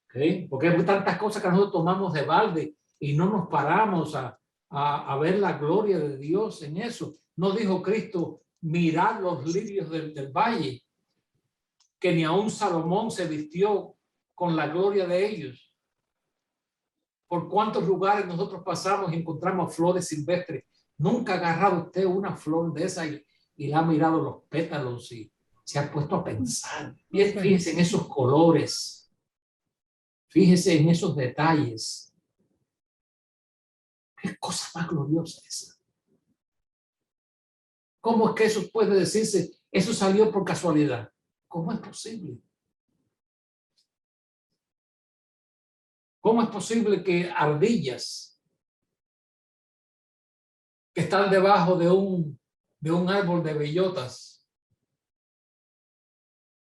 ¿Okay? Porque hay tantas cosas que nosotros tomamos de balde y no nos paramos a ver la gloria de Dios en eso. No dijo Cristo, mirad los lirios del valle, que ni aun Salomón se vistió con la gloria de ellos. Por cuántos lugares nosotros pasamos y encontramos flores silvestres. Nunca ha agarrado usted una flor de esa y le ha mirado los pétalos y se ha puesto a pensar. Fíjese en esos colores. Fíjese en esos detalles. ¿Qué cosa más gloriosa esa? ¿Cómo es que eso puede decirse? Eso salió por casualidad. ¿Cómo es posible? ¿Cómo es posible que ardillas que están debajo de un árbol de bellotas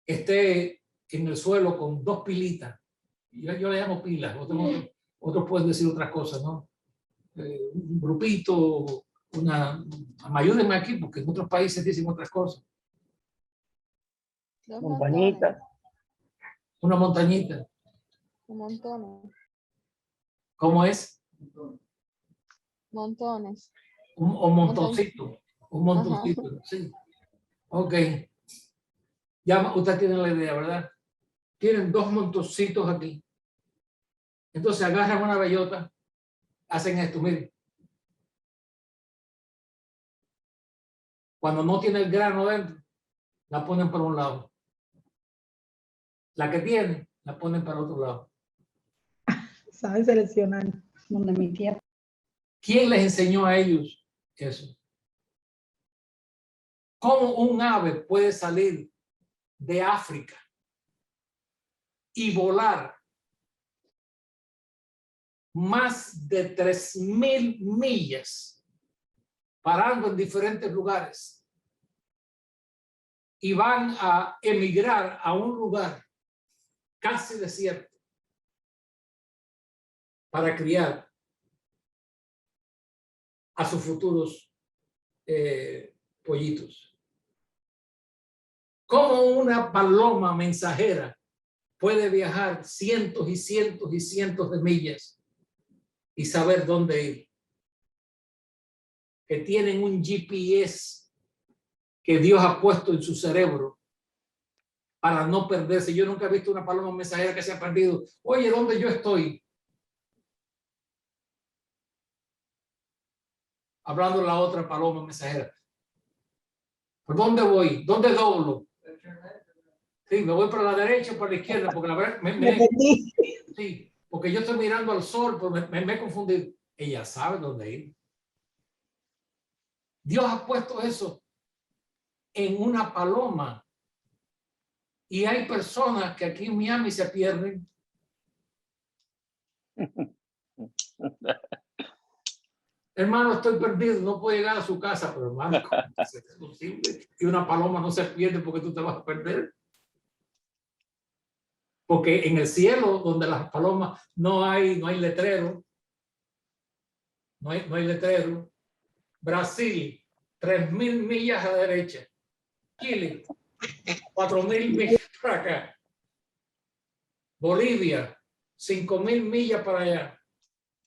esté en el suelo con 2 pilitas? Yo le llamo pilas, otros pueden decir otras cosas, ¿no? Un grupito, ayúdenme aquí porque en otros países dicen otras cosas. Dos Montañita. Una montañita. montones. ¿Cómo es? Montones. Un montoncito. Un montoncito, sí. Ok. Ya usted tiene la idea, ¿verdad? Tienen 2 montoncitos aquí. Entonces agarran una bellota, hacen esto, miren. Cuando no tiene el grano dentro, la ponen por un lado. La que tiene, la ponen para otro lado. Saben seleccionar. Donde mi tía. ¿Quién les enseñó a ellos eso? ¿Cómo un ave puede salir de África y volar más de 3.000 millas, parando en diferentes lugares, y van a emigrar a un lugar casi desierto para criar a sus futuros pollitos? ¿Cómo una paloma mensajera puede viajar cientos y cientos y cientos de millas y saber dónde ir? Que tienen un GPS que Dios ha puesto en su cerebro para no perderse. Yo nunca he visto una paloma mensajera que se ha perdido. Oye, ¿dónde yo estoy? Hablando la otra paloma mensajera. ¿Por dónde voy? ¿Dónde doblo? Sí, me voy para la derecha o para la izquierda, porque la verdad sí, porque yo estoy mirando al sol, pero me he confundido. Ella sabe dónde ir. Dios ha puesto eso en una paloma. Y hay personas que aquí en Miami se pierden. Hermano, estoy perdido, no puedo llegar a su casa, pero hermano, ¿cómo es posible que una paloma no se pierde porque tú te vas a perder? Porque en el cielo, donde las palomas no hay letrero, no hay letrero. Brasil, 3.000 millas a la derecha. Chile, 4.000 millas para acá. Bolivia, 5.000 millas para allá.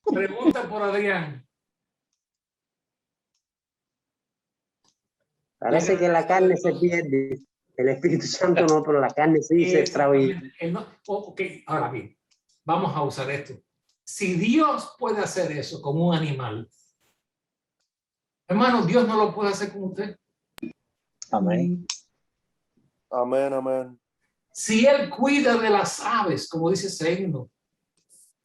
Pregunta por Adrián. Parece que la carne se pierde. El Espíritu Santo no, pero la carne sí se extravía. Ok, ahora bien, vamos a usar esto. Si Dios puede hacer eso con un animal, hermano, Dios no lo puede hacer con usted. Amén. Amén, amén. Si Él cuida de las aves, como dice ese himno.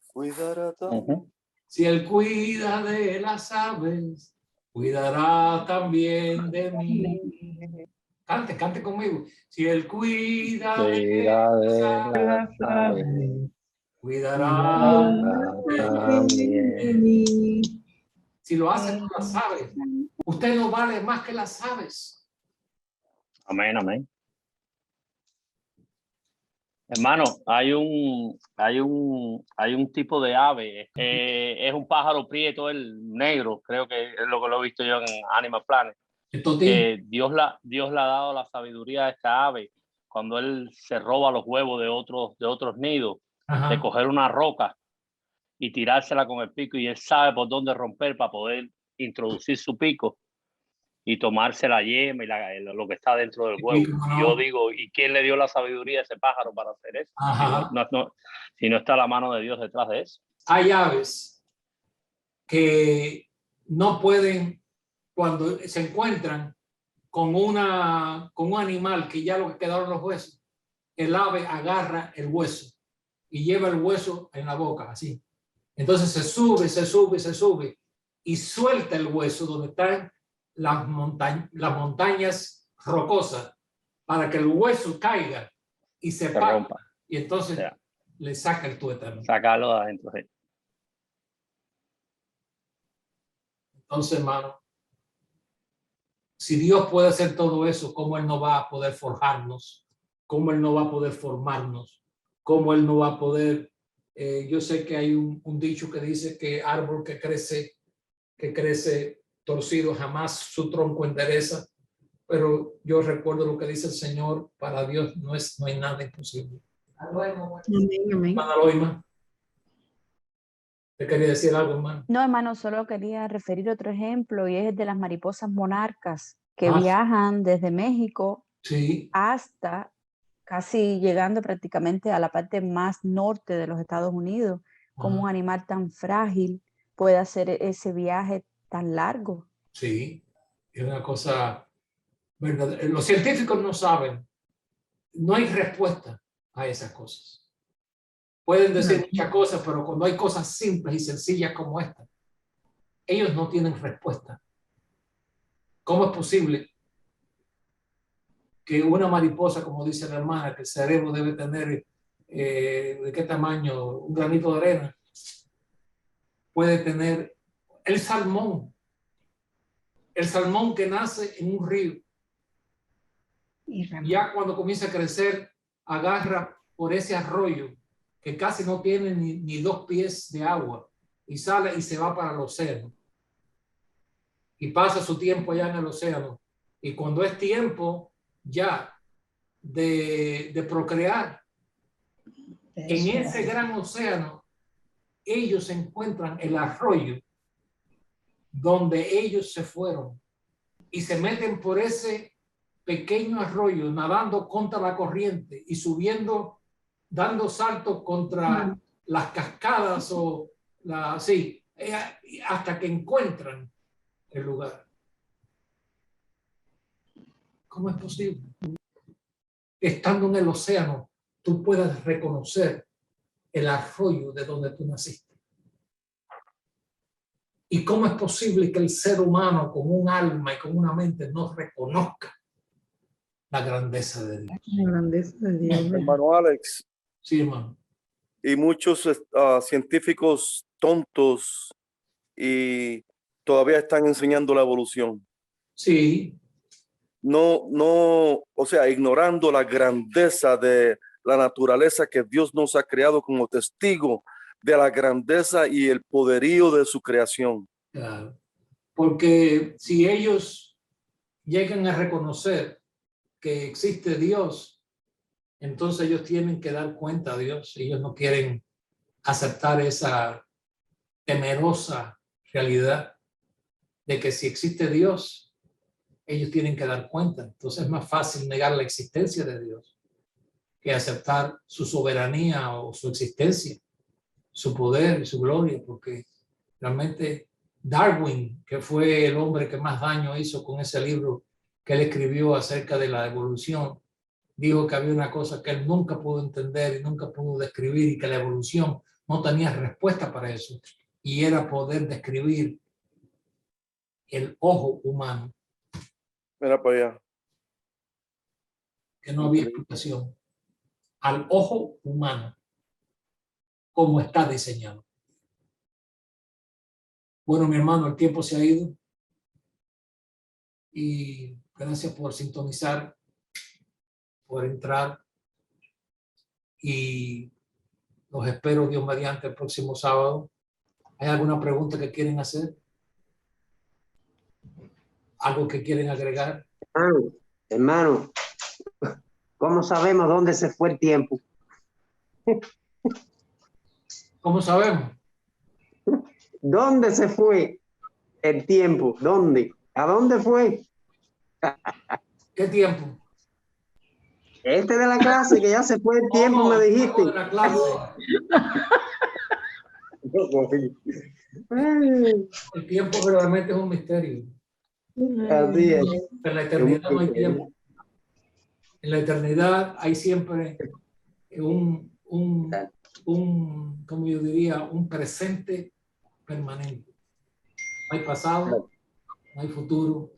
Cuidará también. Si Él cuida de las aves, cuidará también de mí. Cante conmigo. Si Él cuida de las aves, cuidará de mí. Si lo hace con las aves, usted no vale más que las aves. Amén, amén. Hermano, hay un tipo de ave, es un pájaro prieto, el negro, creo que es lo que lo he visto yo en Animal Planet. Que Dios le ha dado la sabiduría a esta ave cuando él se roba los huevos de otros nidos, de coger una roca y tirársela con el pico, y él sabe por dónde romper para poder introducir su pico y tomarse la yema y lo que está dentro del huevo. No. Yo digo, ¿y quién le dio la sabiduría a ese pájaro para hacer eso? Si no está la mano de Dios detrás de eso. Hay aves que no pueden, cuando se encuentran con un animal que ya lo que quedaron los huesos, el ave agarra el hueso y lleva el hueso en la boca, así. Entonces se sube y suelta el hueso donde están las montañas rocosas para que el hueso caiga y se rompa. Y entonces le saca el tuétano. Sacarlo de adentro. Sí. Entonces, hermano, si Dios puede hacer todo eso, ¿cómo Él no va a poder forjarnos? ¿Cómo Él no va a poder formarnos? ¿Cómo Él no va a poder? Yo sé que hay un dicho que dice que árbol que crece torcido jamás su tronco endereza, pero yo recuerdo lo que dice el Señor, para Dios no hay nada imposible. Hermana Loima, ¿te quería decir algo, hermano? No, hermano, solo quería referir otro ejemplo y es el de las mariposas monarcas que viajan desde México hasta casi llegando prácticamente a la parte más norte de los Estados Unidos. Como un animal tan frágil puede hacer ese viaje tan largo. Sí, es una cosa verdadera. Los científicos no saben, no hay respuesta a esas cosas. Pueden decir muchas cosas, pero cuando hay cosas simples y sencillas como esta, ellos no tienen respuesta. ¿Cómo es posible que una mariposa, como dice la hermana, que el cerebro debe tener, ¿de qué tamaño? Un granito de arena, puede tener el salmón que nace en un río? Ya cuando comienza a crecer, agarra por ese arroyo que casi no tiene ni 2 pies de agua y sale y se va para el océano. Y pasa su tiempo allá en el océano. Y cuando es tiempo ya de procrear, en ese gran océano, ellos encuentran el arroyo donde ellos se fueron y se meten por ese pequeño arroyo, nadando contra la corriente y subiendo, dando saltos contra las cascadas hasta que encuentran el lugar. ¿Cómo es posible? Estando en el océano, tú puedas reconocer el arroyo de donde tú naciste. ¿Y cómo es posible que el ser humano con un alma y con una mente no reconozca la grandeza de Dios? La grandeza de Dios. Hermano Alex. Sí, hermano. Y muchos científicos tontos y todavía están enseñando la evolución. Sí. No, o sea, ignorando la grandeza de la naturaleza que Dios nos ha creado como testigo de la grandeza y el poderío de su creación. Claro. Porque si ellos llegan a reconocer que existe Dios, entonces ellos tienen que dar cuenta a Dios. Ellos no quieren aceptar esa temerosa realidad de que si existe Dios, ellos tienen que dar cuenta. Entonces es más fácil negar la existencia de Dios que aceptar su soberanía o su existencia, su poder y su gloria, porque realmente Darwin, que fue el hombre que más daño hizo con ese libro que él escribió acerca de la evolución, dijo que había una cosa que él nunca pudo entender y nunca pudo describir y que la evolución no tenía respuesta para eso, y era poder describir el ojo humano. Mira para allá. Que no había explicación al ojo humano como está diseñado. Bueno, mi hermano, el tiempo se ha ido y gracias por sintonizar, por entrar, y los espero, Dios mediante, el próximo sábado. ¿Hay alguna pregunta que quieren hacer? ¿Algo que quieren agregar? Hermano, ¿cómo sabemos dónde se fue el tiempo? ¿Cómo sabemos? ¿Dónde se fue el tiempo? ¿Dónde? ¿A dónde fue? ¿Qué tiempo? Este de la clase, que ya se fue el tiempo, me dijiste. De la clase. El tiempo realmente es un misterio. Así es. En la eternidad no hay tiempo. En la eternidad hay siempre como yo diría, un presente permanente. No hay pasado, no hay futuro,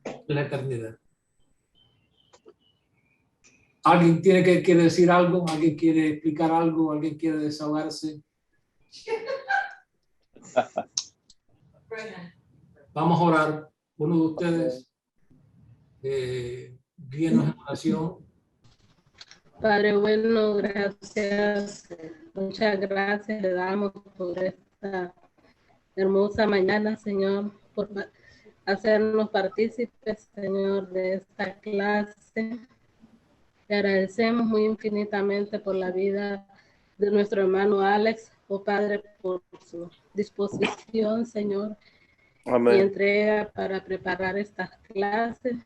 en la eternidad. ¿Alguien quiere decir algo? ¿Alguien quiere explicar algo? ¿Alguien quiere desahogarse? Vamos a orar. Uno de ustedes, guíenos en oración. Padre bueno, gracias, muchas gracias le damos por esta hermosa mañana, Señor, por hacernos partícipes, Señor, de esta clase. Te agradecemos muy infinitamente por la vida de nuestro hermano Alex, oh Padre, por su disposición, Señor, Amén. y entrega para preparar estas clases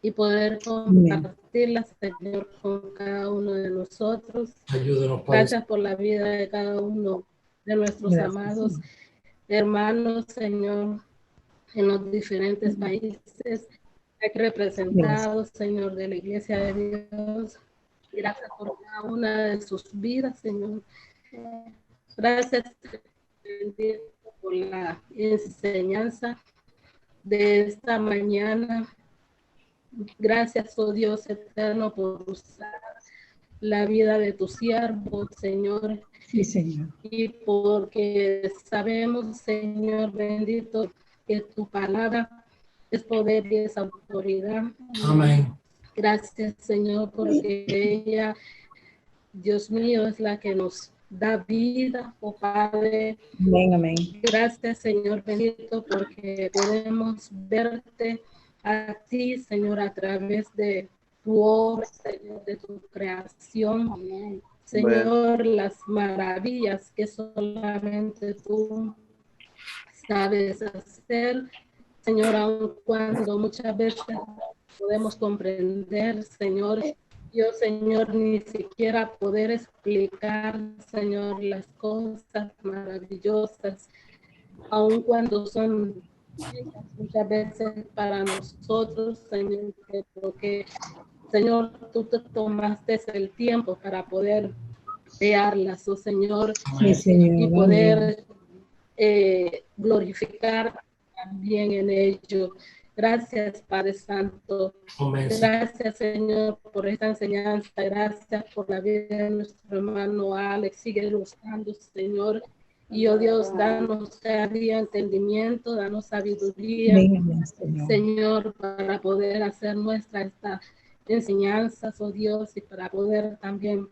y poder compartirlas, Señor, con cada uno de nosotros. Ayúdenos, Padre. Gracias por la vida de cada uno de nuestros amados hermanos, Señor, en los diferentes países aquí representados, Señor, de la Iglesia de Dios. Gracias por cada una de sus vidas, Señor. Gracias por la enseñanza de esta mañana. Gracias, oh Dios eterno, por usar la vida de tu siervo, Señor. Sí, Señor. Y porque sabemos, Señor bendito, que tu palabra es poder y es autoridad. Amén. Gracias, Señor, porque ella, Dios mío, es la que nos da vida, oh Padre. Amén, amén. Gracias, Señor bendito, porque podemos verte a ti, Señor, a través de tu obra, Señor, de tu creación. Amén. Señor, las maravillas que solamente tú sabes hacer, Señor, aun cuando muchas veces podemos comprender, Señor, yo, Señor, ni siquiera poder explicar, Señor, las cosas maravillosas, aun cuando son muchas veces para nosotros, Señor, porque, Señor, tú te tomaste el tiempo para poder crearlas, oh Señor, Sí, Señor. y poder glorificar también en ello. Gracias, Padre Santo. Amén. Gracias, Señor, por esta enseñanza. Gracias por la vida de nuestro hermano Alex. Sigue buscando, Señor. Y, oh Dios, danos cada día entendimiento, danos sabiduría, Señor, para poder hacer nuestra esta enseñanzas, oh Dios, y para poder también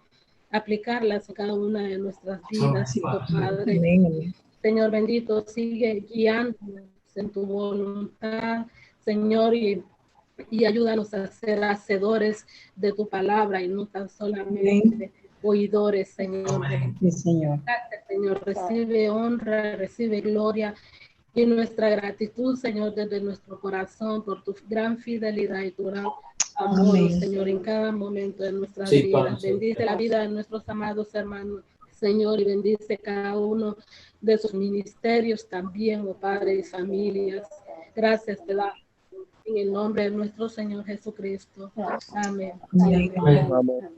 aplicarlas en cada una de nuestras vidas, oh Padre. Señor bendito, sigue guiándonos en tu voluntad, Señor, y ayúdanos a ser hacedores de tu palabra y no tan solamente oidores, Señor. Sí, Señor. Gracias, Señor. Recibe honra, recibe gloria y nuestra gratitud, Señor, desde nuestro corazón por tu gran fidelidad y tu gran amor, Señor, en cada momento de nuestras vidas. Bendice la vida de nuestros amados hermanos, Señor, y bendice cada uno de sus ministerios también, oh Padre, y familias. Gracias te da en el nombre de nuestro Señor Jesucristo. Amén. Amén. Amén.